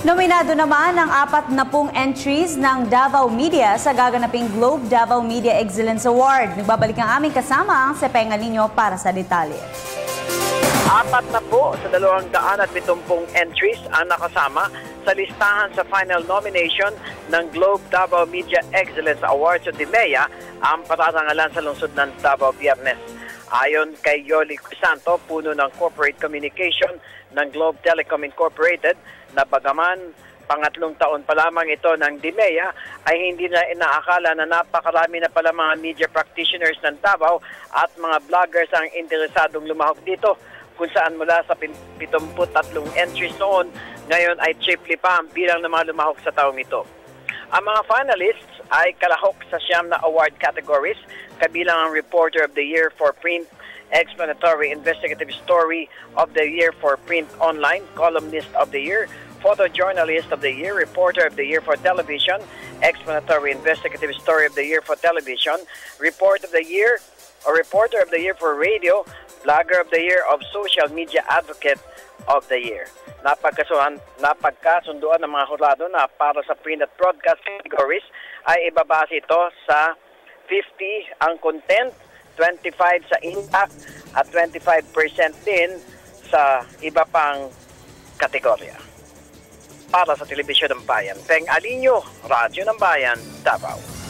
Nominado naman ang 40 entries ng Davao Media sa gaganaping Globe Davao Media Excellence Award. Nagbabalik ang aming kasama, si Penga Linyo para sa detalye. 40 sa 270 entries ang nakasama sa listahan sa final nomination ng Globe Davao Media Excellence Awards o DMEA ang patatangalan sa lungsod ng Davao Biyernes. Ayon kay Yoli Crisanto, puno ng Corporate Communication ng Globe Telecom Incorporated, na bagaman pangatlong taon pa lamang ito ng DMEA ay hindi na inaakala na napakarami na pala mga media practitioners ng Davao at mga vloggers ang interesadong lumahok dito, kung saan mula sa 73 entries noon, ngayon ay triple pa ang bilang ng mga lumahok sa taong ito. Ang mga finalists ay kalahok sa 9 na award categories, kabilang ang Reporter of the Year for Print, Explanatory Investigative Story of the Year for Print Online, Columnist of the Year, Photojournalist of the Year, Reporter of the Year for Television, Explanatory Investigative Story of the Year for Television, Report of the Year or Reporter of the Year for Radio, Blogger of the Year of Social Media Advocate of the Year. Napagkasunduan ng mga hurado na para sa print at broadcast categories ay ibabase ito sa 50 ang content, 25 sa impact at 25% din sa iba pang kategorya. Para sa Telebisyon ng Bayan, Peng Alinyo, Radyo ng Bayan, Davao.